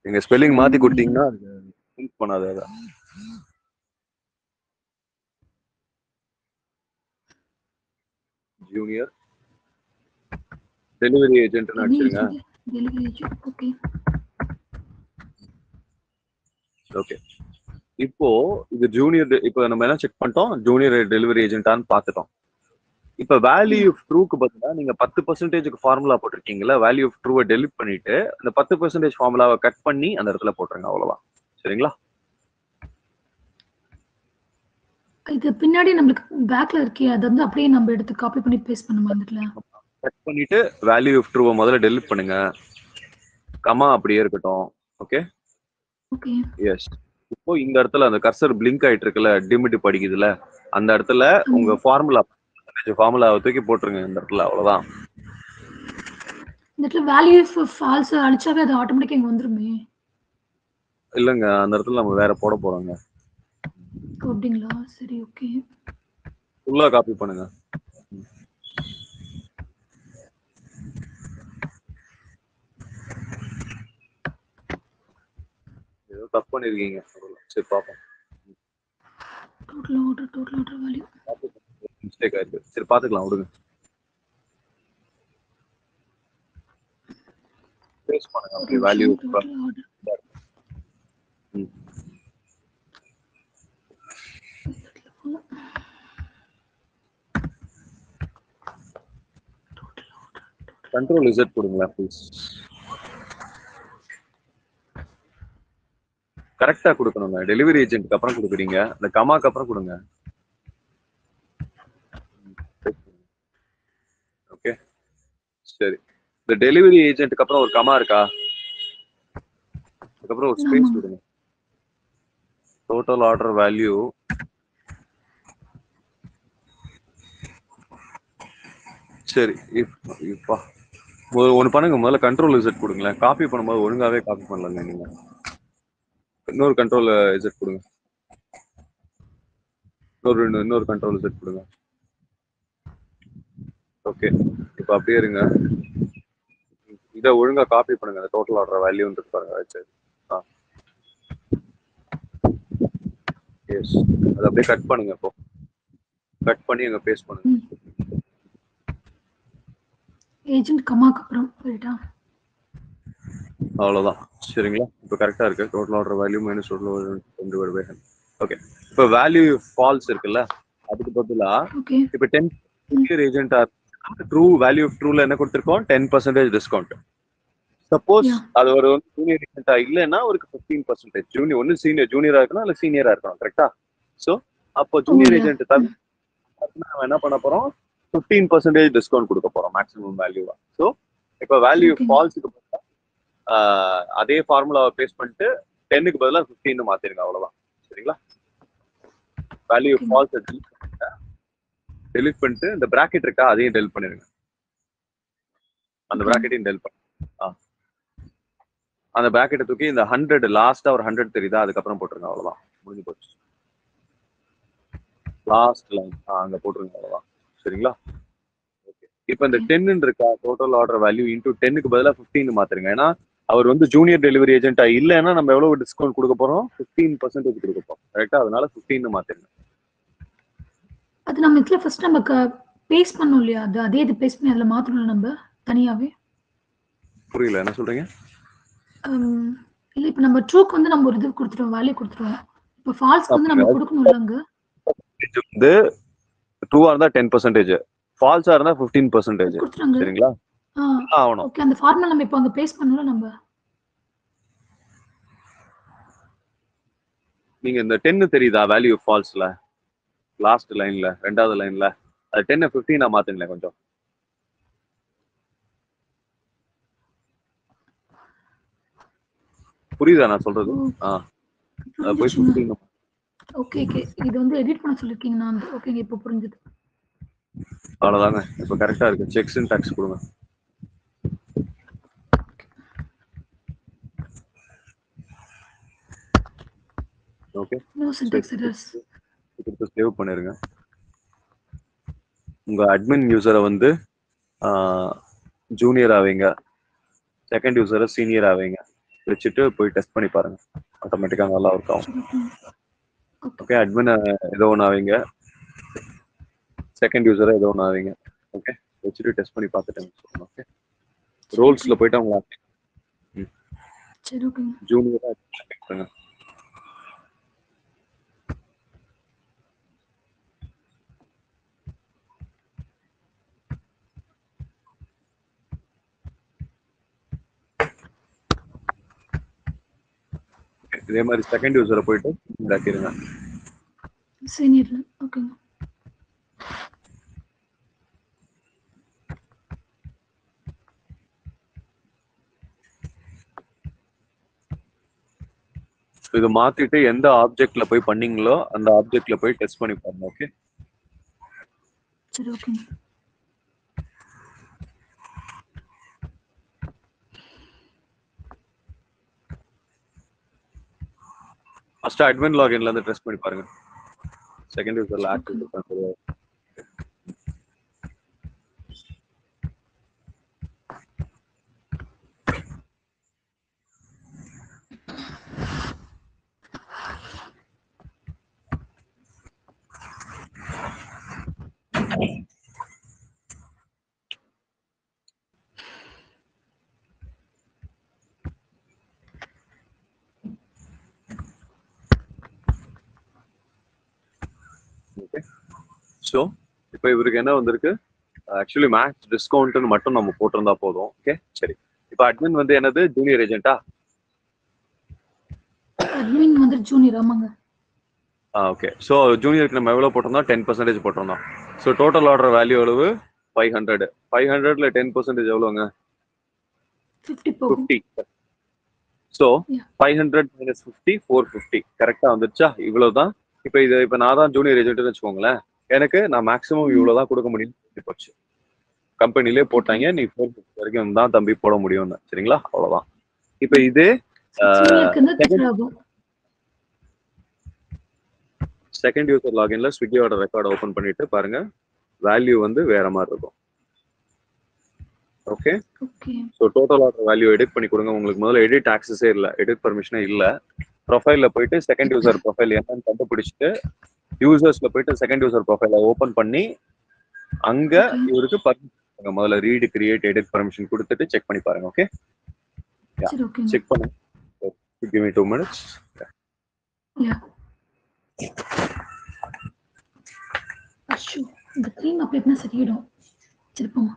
நீங்க ஸ்பெல்லிங் மாத்தி கொடுத்தீங்கன்னா ஹெல்ப் பண்ணாது. அதான் ஜூனியர் டெலிவரி ஏஜென்ட்னு அடிச்சிடுங்க. Delivery agent. ஓகே. ஓகே. இப்போ இது ஜூனியர், இப்போ நம்ம என்ன செக் பண்ணிட்டோம், ஜூனியர் டெலிவரி ஏஜென்ட்டான்னு பார்த்துட்டோம். இப்போ வேல்யூ ஆஃப் ட்ரூக்கு பார்த்தீங்கன்னா நீங்க 10% ஃபார்முலா போட்டிருக்கீங்களா, வேல்யூ ஆஃப் ட்ரூவை டெலிட் பண்ணிட்டு அந்த 10% ஃபார்முலாவை கட் பண்ணி அந்த இடத்துல போட்டுருங்க. அவ்வளவுதான் சரிங்களா. இது பின்னாடி நம்மளுக்கு பேக்ல இருக்கே, அது வந்து அப்படியே நம்ம எடுத்து காப்பி பண்ணி பேஸ்ட் பண்ணுமா இந்த இடத்துல? கட் பண்ணிட்டு வேல்யூ ஆஃப் ட்ரூவை முதல்ல டெலிட் பண்ணுங்க, கமா அப்படியே இருக்கட்டும். ஓகே. ஓகே. எஸ். இப்போ இந்த இடத்துல அந்த கர்சர் பிளிங்க் ஆயிட்டு இருக்குல்ல, டிமிட் படிக்குதுல, அந்த இடத்துல உங்க ஃபார்முலாவை தூக்கி போட்டுருங்க இந்த இடத்துல. அவ்வளவுதான். இந்த இடத்துல வேல்யூ ஃபால்ஸ் அடிச்சாவே அது ஆட்டோமேட்டிக்கா இங்க வந்துருமே. இல்லங்க, அந்த இடத்துல நம்ம வேற போட போறோங்க. அப்படிங்களா? சரி ஓகே. ஃபுல்லா காப்பி பண்ணுங்க. ஏதோ தப்பு பண்ணிருக்கீங்க. சரி பாப்போம். டோட்டல் ஆர்டர் வேல்யூ மிஸ்டேக் ஆயிருக்கு. சரி பாத்துக்கலாம், விடுங்க. பேஸ்ட் பண்ணுங்க அப்படியே value. Total order. Control Z கொடுங்களா ப்ளீஸ். கரெக்டா கொடுக்கணுங்க. டெலிவரி ஏஜென்ட்க்கு அப்புறம் கொடுக்குறீங்க, அந்த கமாக்கு அப்புறம் கொடுங்க. ஓகே சரி. இந்த டெலிவரி ஏஜென்ட்க்கு அப்புறம் ஒரு கமா இருக்கா, அதுக்கப்புறம் ஒரு ஸ்பேஸ் கொடுங்க. டோட்டல் ஆர்டர் வேல்யூ சரி. இப்பா ஒன்னு பண்ணுங்க, முதல்ல கண்ட்ரோல் இசட் கொடுங்களேன். காப்பி பண்ணும்போது ஒழுங்காவே காப்பி பண்ணலங்க நீங்க. இன்னொரு கண்ட்ரோல் இசட் கொடுங்க. இன்னொரு கண்ட்ரோல் இசட் கொடுங்க. ஓகே. இப்போ அப்படியே இருங்க, இதை ஒழுங்கா காப்பி பண்ணுங்க. அந்த டோட்டல் ஆர்டர் வேல்யூன்னு பாருங்க. சரி. எஸ், அதை அப்படியே கட் பண்ணுங்க. இப்போ கட் பண்ணி அங்க பேஸ்ட் பண்ணுங்க. ஏஜென்ட் கமாக்கு அப்புறம் ரைட்டா? அவ்வளவுதான் சரிங்களா. இப்போ கரெக்டா இருக்கு. Total order value minus total value. Okay. இப்போ வேல்யூ ஃபால்ஸ் இருக்குல்ல, அதுக்கு பதிலா இப்போ 10 junior agent true value of ட்ரூல என்ன கொடுத்துருக்கோம், 10% டிஸ்கவுண்ட். சப்போஸ் அது ஒரு ஜூனியர் ஏஜென்ட்டா இல்லைன்னா ஒரு 15% ஜூனியர், ஒன்னு சீனியர் ஜூனியரா இருக்கணும் இல்ல சீனியரா இருக்கணும். கரெக்டா? சோ அப்போ ஜூனியர் ஏஜென்ட் நம்ம என்ன பண்ண போறோம், 15% டிஸ்கவுண்ட் கொடுக்க போறோம் மேக்ஸிமம் வேல்யூவா. ஸோ இப்போ வேல்யூ ஃபால்ஸுக்கு அதே ஃபார்முலாவை பேஸ் பண்ணிட்டு 10க்கு பதிலாக 15 மாத்திருங்க. அவ்வளவுதான் சரிங்களா. வேல்யூ ஃபால்ஸ் டெலிட் பண்ணிட்டு இந்த பிராக்கெட் இருக்கா அதையும் டெலிட் பண்ணிருங்க. அந்த பிராக்கெட்டையும் டெலிட் பண்ணு. அந்த பிராக்கெட்டை தூக்கி இந்த 100 லாஸ்டா ஒரு 100 தெரியுதா, அதுக்கப்புறம் போட்டுருங்க. அவ்வளவுதான், முடிஞ்சு போச்சு. லாஸ்ட் லைன் அங்க போட்டுருங்க. அவ்வளவுதான் சரிங்களா. ஓகே. இப்போ இந்த 10 இருக்கா, டோட்டல் ஆர்டர் வேல்யூ இன்டூ 10க்கு பதிலாக 15 மாத்திருங்க. ஏன்னா அவர் வந்து ஜூனியர் டெலிவரி ஏஜென்ட்டா இல்லைன்னா நம்ம எவ்வளவு டிஸ்கவுண்ட் கொடுக்க போறோம், 15% கொடுக்க போறோம். கரெக்டா? அதனால 15 மாத்திருங்க. அது நம்ம இதுல ஃபர்ஸ்ட் நமக்கு பேஸ்ட் பண்ணோம் இல்லையா, அது அதே இது பேஸ்ட் பண்ணி அதுல மாத்தணும் நம்ம தனியாவே. புரியல, என்ன சொல்றீங்க? இல்ல இப்போ நம்ம ட்ரூக்கு வந்து நம்ம ஒரு இது கொடுத்துருவோம், வேல்யூ கொடுத்துருவோம். இப்போ ஃபால்ஸ்க்கு வந்து நம்ம கொடுக்கணும்ல. அங்க வந்து ட்ரூவா இருந்தா 10%, ஃபால்ஸா இருந்தா 15%. சரிங்களா? ஆவணும். ஓகே. அந்த ஃபார்முலா நம்ம இப்போ அங்க பேஸ்ட் பண்ணனும். நம்ம நீங்க இந்த 10 தெரியுதா வேல்யூ ஃபால்ஸ்ல, லாஸ்ட் லைன்ல ரெண்டாவது லைன்ல அது 10 15 மாத்துங்களேன் கொஞ்சம். புரியுதா நான் சொல்றது? போய் புரிஞ்சுச்சுங்க. 15 ஓகே ஓகே. இது வந்து எடிட் பண்ண சொல்லிருக்கீங்க நான். ஓகேங்க, இப்போ புரிஞ்சுது. அவ்வளவுதாங்க. இப்போ கரெக்டா இருக்கு. செக் சின்டாக்ஸ் கொடுங்க. ஓகே. No syntax errors. இப்போ சேவ் பண்ணிருங்க. உங்க அட்மின் யூசரை வந்து ஜூனியர் ஆவீங்க, செகண்ட் யூசரை சீனியர் ஆவீங்க, வச்சுட்டு போய் டெஸ்ட் பண்ணி பாருங்க. ஆட்டோமேட்டிக்கா நல்லா ஒர்க் ஆகும். ஓகே. அட்மின் ஏதோ ஒன்று ஆவீங்க, செகண்ட் யூசரை ஏதோ ஒன்று ஆவீங்க. ஓகே, வச்சுட்டு டெஸ்ட் பண்ணி பார்த்துட்டேன். ஓகே, ரோல்ஸ்ல போயிட்டு அவங்க ஜூனியரா பண்ணுங்க. இதே மாதிரி செகண்ட் யூசரை போயிட்டு இதாக்கிருங்க. சீனியர்ல. ஓகேங்க. இது மாத்திட்டு எந்த ஆப்ஜெக்ட்ல போய் பண்ணீங்களோ அந்த ஆப்ஜெக்ட்ல போய் டெஸ்ட் பண்ணி பாருங்க. ஓகே சரி. ஓகேங்க. ஃபர்ஸ்ட் அட்மின் லாகின்ல இருந்து டெஸ்ட் பண்ணி பாருங்க. செகண்ட் யூசர்ல ஆக்டிவ் பண்ணுங்க. ஓகே, ஸோ இப்போ இவருக்கு என்ன வந்திருக்கு? ஆக்சுவலி மேக்ஸ் டிஸ்கவுண்ட்னு மட்டும் நம்ம போட்டிருந்தா போதும். ஓகே, சரி. இப்போ அட்மின் வந்து என்னது? ஜூனியர் ஏஜென்ட்டா? அட்மின் வந்து ஜூனியர். ஆமாங்க. ஓகே. ஸோ ஜூனியருக்கு நம்ம எவ்வளோ போட்டிருந்தோம்? 10% போட்டிருந்தோம். ஸோ டோட்டல் ஆர்டர் வேல்யூ எவ்வளவு? 500. 500ல 10% எவ்வளோங்க? 50. So 500 minus 50, 450. கரெக்டாக வந்துருச்சா? இவ்வளோதான். இப்போ நான் தான் ஜூனியர் ஏஜென்ட்னு வச்சுக்கோங்களேன். எனக்கு நான் மேக்ஸிமம் இவ்வளோதான் கொடுக்க முடியும்னு போச்சு. கம்பெனிலே போட்டாங்க, நீ 450 வரைக்கும் தான் தம்பி போட முடியும்னு. சரிங்களா? அவ்வளோதான். இப்போ இது செகண்ட் யூசர் லாகின்ல ஸ்விக்கியோட ரெக்கார்ட் ஓபன் பண்ணிட்டு பாருங்க, வேல்யூ வந்து வேற மாதிரி இருக்கும். Okay, so total order value edit பண்ணி கொடுங்க. உங்களுக்கு முதல்ல எடிட் ஆக்சஸே இல்லை, எடிட் பர்மிஷனே இல்லை. ப்ரொஃபைல்ல போயிட்டு செகண்ட் யூசர் ப்ரொஃபைல் என்னன்னு கண்டுபிடிச்சிட்டு யூசர்ஸ்ல போயிட்டு செகண்ட் யூசர் ப்ரொஃபைலை ஓபன் பண்ணி அங்க இவருக்கு பர்மிஷன் முதல்ல ரீட் கிரியேட் எடிட் பர்மிஷன் கொடுத்துட்டு செக் பண்ணி பாருங்க. ஓகே, செக் பண்ணுங்க. Give me 2 minutes. அச்சோ, இந்த க்ரீம் அப்ளேட்னா சரியிடும். சரி போமா.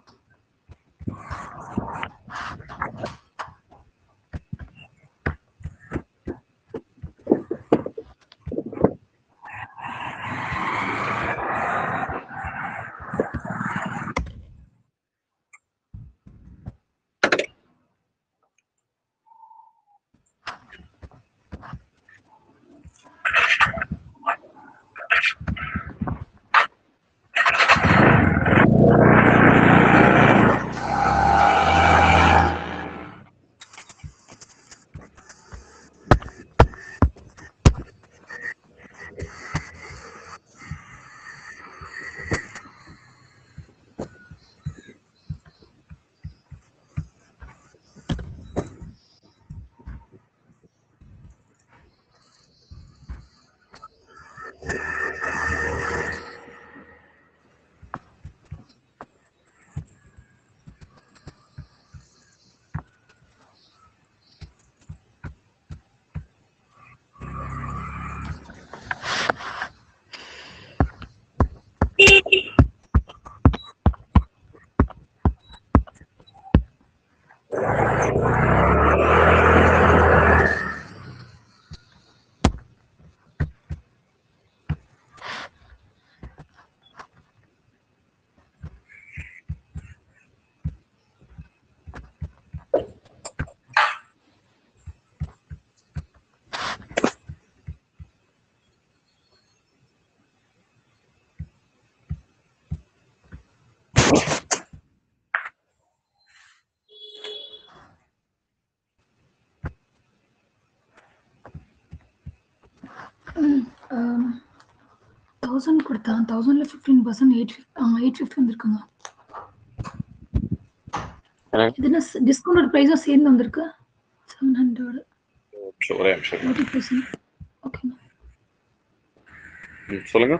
1000 கொடுத்தான் 1000ல 15% 850 வந்திருக்குங்க. இது என்ன டிஸ்கவுண்ட் பிரைஸும் சேர்ந்து வந்திருக்கு 700 ஒரே நிமிஷம் 30%. ஓகேங்க. சொல்லுங்க.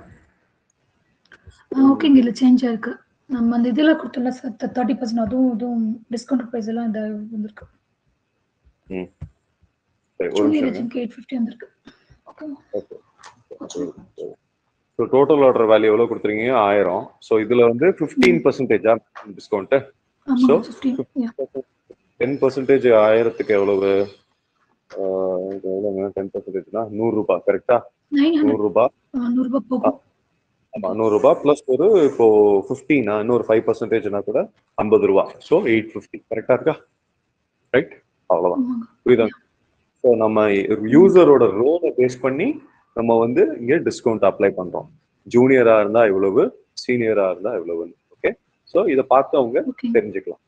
ஓகேங்க, இல்லை சேஞ்ச் ஆயிருக்கு. நம்ம அந்த இதில் கொடுத்தோம்ல 30%, அதுவும் டிஸ்கவுண்ட் ப்ரைஸ் எல்லாம் இந்த வந்திருக்கு. ஜூனியர் ஏஜென்ட்க்கு 850 வந்திருக்கு. ஸோ டோட்டல் ஆர்டர் வேல்யூ எவ்வளோ கொடுத்துருக்கீங்க? 1000. ஸோ இதில் வந்து 15% டிஸ்கவுண்ட்டு. ஸோ 10% 1000க்கு எவ்வளவு? எவ்வளோங்க 10%னா 100 ரூபாய், கரெக்டா? 100 ரூபாய். 100 போகும். ஆமா 100 ரூபாய் பிளஸ் ஒரு இப்போ 15 இன்னொரு 5%னா கூட 50 ரூபாய். ஸோ 850, கரெக்டா இருக்கா? ரைட், அவ்வளோதான். புரியுதா? ஸோ நம்ம யூசரோட ரோலை பேஸ் பண்ணி நம்ம வந்து இங்கே டிஸ்கவுண்ட் அப்ளை பண்றோம். ஜூனியரா இருந்தா இவ்வளவு, சீனியரா இருந்தா இவ்வளவுன்னு. ஓகே, ஸோ இதை பார்த்து அவங்க தெரிஞ்சுக்கலாம்.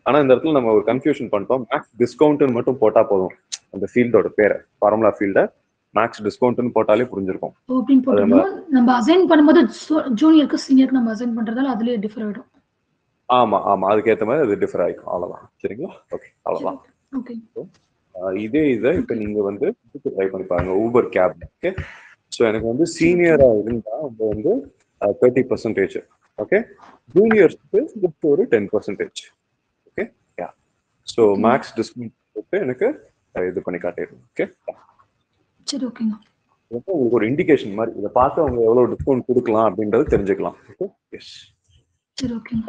ஆனா இந்த இடத்துல நம்ம ஒரு கன்ஃபியூஷன் பண்ணிட்டோம். மேக்ஸ் டிஸ்கவுண்ட்னு மட்டும் போட்டா போதும். அந்த ஃபீல்டோட பேரை, ஃபார்முலா ஃபீல்டை மேக்ஸ் டிஸ்கவுண்ட்னு போட்டாலே புரிஞ்சிருக்கும். நம்ம அசைன் பண்ணும்போது ஜூனியருக்கு சீனியருக்கு நம்ம அசைன் பண்றதால அதுலயே டிஃபர் ஆயிடும். ஆமா ஆமா, அதுக்கேற்ற மாதிரி அது டிஃபர் ஆயிடும். அவ்வளவுதான். சரிங்களா? ஓகே, அவ்வளவுதான். இதே இதை இப்போ நீங்க வந்து ட்ரை பண்ணி பாருங்க ஊபர் கேப். ஓகே, ஸோ எனக்கு வந்து சீனியரா இருந்தா அவங்க வந்து 30%. ஓகே, ஜூனியர்ஸ்க்கு ஜஸ்ட் ஒரு 10%. ஓகே, யா. ஸோ மேக்ஸ் டிஸ்கவுண்ட் போட்டு எனக்கு இது பண்ணி காட்டிடுங்க. ஓகே, சரி, ஓகேங்க. உங்களுக்கு ஒரு இண்டிகேஷன் மாதிரி இதை பார்த்து அவங்க எவ்வளவு டிஸ்கவுண்ட் கொடுக்கலாம் அப்படின்றது தெரிஞ்சுக்கலாம். ஓகே, எஸ், சரி, ஓகேங்க.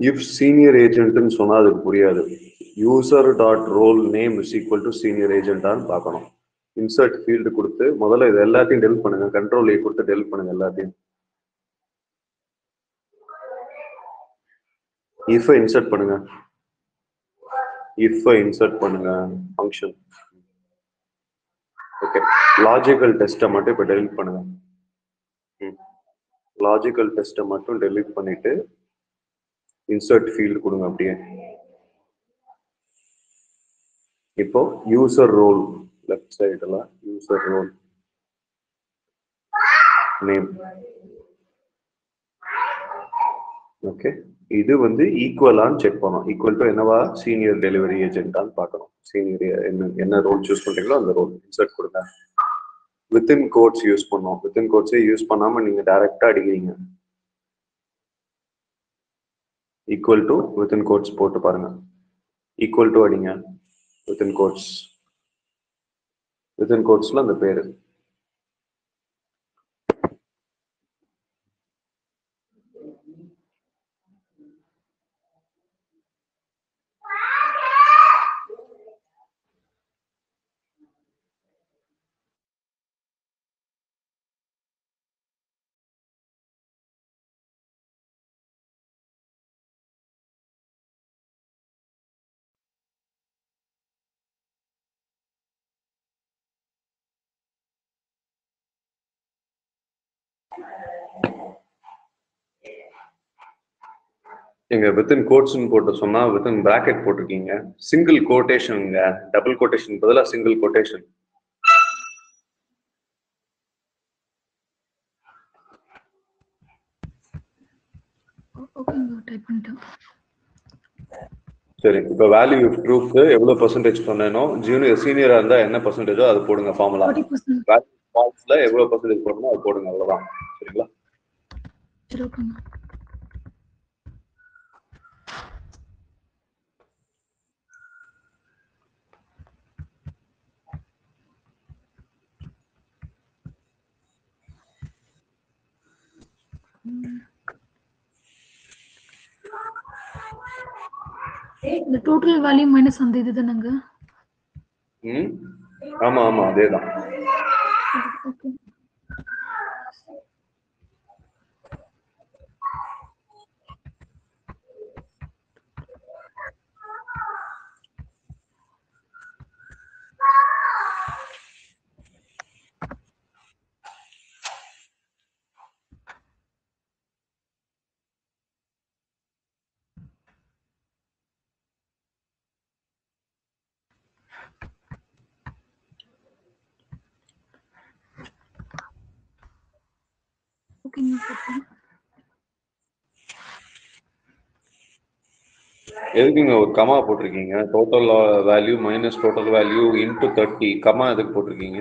if senior agent ன்னு சொன்னா அதுக்கு புரியாது. user dot role name is equal to senior agent ஆன்னு பார்க்கணும். insert field கொடுத்து முதல்ல இது எல்லாத்தையும் delete பண்ணுங்க. control A கொடுத்து delete பண்ணுங்க எல்லாத்தையும். if insert பண்ணுங்க. if insert பண்ணுங்க function. okay logical test மட்டும் இப்ப delete பண்ணுங்க. logical test மட்டும் delete பண்ணிட்டு insert field கொடுங்க அப்படியே. இப்போ user role left side ல user role name. ஓகே இது வந்து ஈக்குவலான்னு செக் பண்ணணும். ஈக்குவல் டு என்னவா சீனியர் டெலிவரி ஏஜென்ட்டான்னு பார்க்கணும். சீனியர் என்ன ரோல் சூஸ் பண்றீங்களோ அந்த ரோல் இன்சர்ட் கொடுங்க. வித்தின் கோட்ஸ் யூஸ் பண்ணோம். வித்தின் கோட்ஸே யூஸ் பண்ணாம நீங்க டைரக்டா அடிக்கிறீங்க. ஈக்குவல் டு வித்தின் கோட்ஸ் போட்டு பாருங்க. ஈக்குவல் டு அடிங்க. வித்தின் கோட்ஸ் வித்தின் கோட்ஸ்ல அந்த பேரு. எங்க வித்தின் கோட்ஸ்னு போட்டு சொன்னா வித்தின் பிராக்கெட் போட்டிருக்கீங்க. சிங்கிள் கோட்டேஷனுங்க. டபுள் கோட்டேஷன் பதிலா சிங்கிள் கோட்டேஷன். சரி இப்போ வேல்யூ ட்ரூக்கு எவ்வளவு பர்சன்டேஜ் பண்ணனோ ஜூனியர் சீனியரா இருந்தா என்ன பர்சன்டேஜோ அது போடுங்க ஃபார்முலா. ஃபால்ஸ்ல எவ்வளவு பர்சன்டேஜ் போடணுமோ அது போடுங்க அவ்வளவுதான். சரிங்களா? இந்த டோட்டல் வேல்யூ மைனஸ் அந்த இதுதானங்க? ஆமா ஆமா அதேதான். ஓகே எதுக்குங்க ஒரு கமா போட்டிருக்கீங்க? Total value minus total value into 30 comma எதுக்கு போட்டிருக்கீங்க?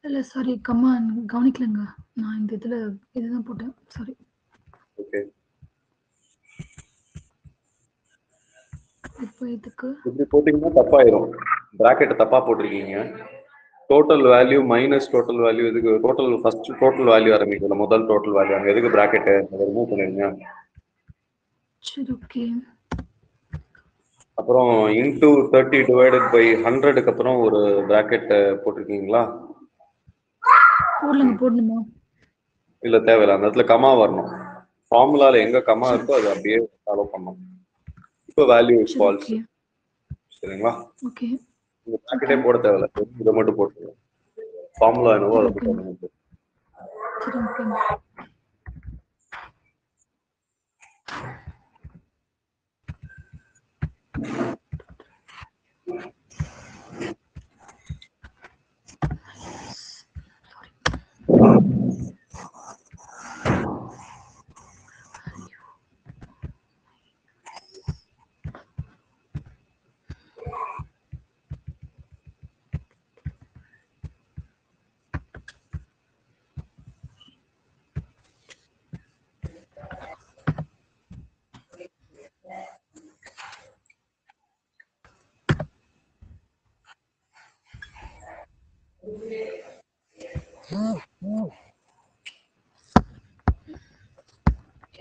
இல்ல சாரி கமா கவனிக்கலங்க. நான் இந்த இதுல இதுதான் போட்டேன். சாரி. ஓகே இப்போ இதுக்கு இப்படி போட்டீங்கன்னா தப்பாயிரும். பிராக்கெட் தப்பா போட்டிருக்கீங்க. Total value minus total value எதுக்கு? டோட்டல் ஃபர்ஸ்ட் டோட்டல் வேல்யூ ஆரம்பிக்கல. முதல் டோட்டல் வேல்யூ அங்க எதுக்கு பிராக்கெட்? அதை ரிமூவ் பண்ணிருங்க. சரி ஓகே. அப்புறம் இன்டு 30 டிவைடட் பை 100க்கு அப்புறம் ஒரு பிராக்கெட் போட்டிருக்கீங்களா? போடணுமா? இல்ல தேவையில்ல. அந்த இடத்துல கமா வரணும். ஃபார்முலால எங்க கமா இருக்கோ அது அப்படியே ஃபாலோ பண்ணணும். இப்போ வேல்யூ இஸ் ஃபால்ஸ். சரிங்களா? ஓகே. இந்த பிராக்கெட்டே போட தேவையில்ல. இதை மட்டும் போட்டுருங்க. ஃபார்முலா என்னவோ அதை போட்டுருங்க. சரி ஓகே.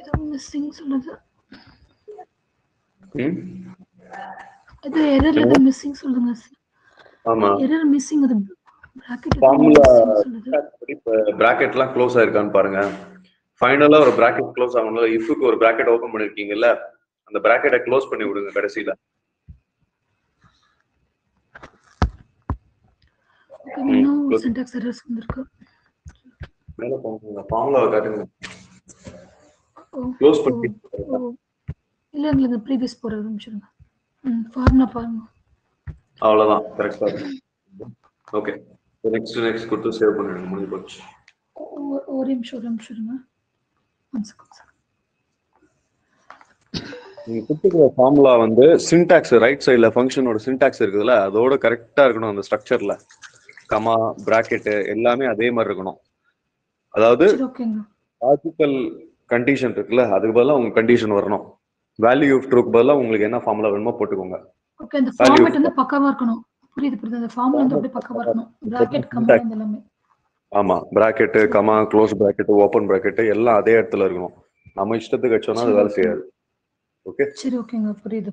ஏதோ மிஸ்ஸிங் சொல்லுது. ம் இது எரர்ல தான் மிஸ்ஸிங் சொல்லுங்க சார். ஆமா எரர் மிஸ்ஸிங் அது பிராக்கெட் ஃபார்முலா மிஸ்ஸிங் சொல்லுது. இப்போ பிராக்கெட்லாம் க்ளோஸ் ஆயிருக்கான்னு பாருங்க. ஃபைனலா ஒரு பிராக்கெட் க்ளோஸ் ஆகணும். இஃப்க்கு ஒரு பிராக்கெட் ஓபன் பண்ணிருக்கீங்கல்ல, அந்த பிராக்கெட்டை க்ளோஸ் பண்ணி விடுங்க கடைசியில. ஓகே, நோ சின்டாக்ஸ் எரர்ஸ் வந்திருக்கு. மேல போங்க, ஃபார்முலாவை காட்டுங்க. க்ளோஸ் பண்ணி இல்ல இல்ல ப்ரீவியஸ் போறது நிமிஷம். ஃபார்முலா பாருங்க. அவ்வளவுதான், கரெக்டா இருக்கு. ஓகே, நெக்ஸ்ட் கொடுத்து சேவ் பண்ணிடுங்க, முடிஞ்சு போச்சு. ஒரு நிமிஷம் இருங்க. நீங்க கொடுத்துக்கிற ஃபார்முலா வந்து சின்டாக்ஸ் ரைட் சைடுல ஃபங்க்ஷனோட சின்டாக்ஸ் இருக்குதுல்ல, அதோட கரெக்டா இருக்கணும். அந்த ஸ்ட்ரக்சர்ல கமா பிராக்கெட் எல்லாமே அதே மாதிரி இருக்கணும். அதாவது லாஜிக்கல் கண்டிஷன் இருக்குல்ல, அதுக்கு பதிலா உங்க கண்டிஷன் வரணும். வேல்யூ ஆஃப் ட்ரூக்கு பதிலா உங்களுக்கு என்ன ஃபார்முலா வேணுமோ போட்டுக்கோங்க. ஓகே, அந்த ஃபார்மட் வந்து பக்காவா இருக்கணும். புரியுது. அந்த ஃபார்முலா வந்து அப்படியே பக்காவா இருக்கணும். பிராக்கெட் கமா எல்லாமே. ஆமா, bracket comma close bracket open bracket எல்லாம் அதே இடத்துல இருக்கணும். நம்ம இஷ்டத்துக்கு வச்சோம்னா அது வேலை செய்யாது. ஓகே, சரி, ஓகேங்க, புரியுது.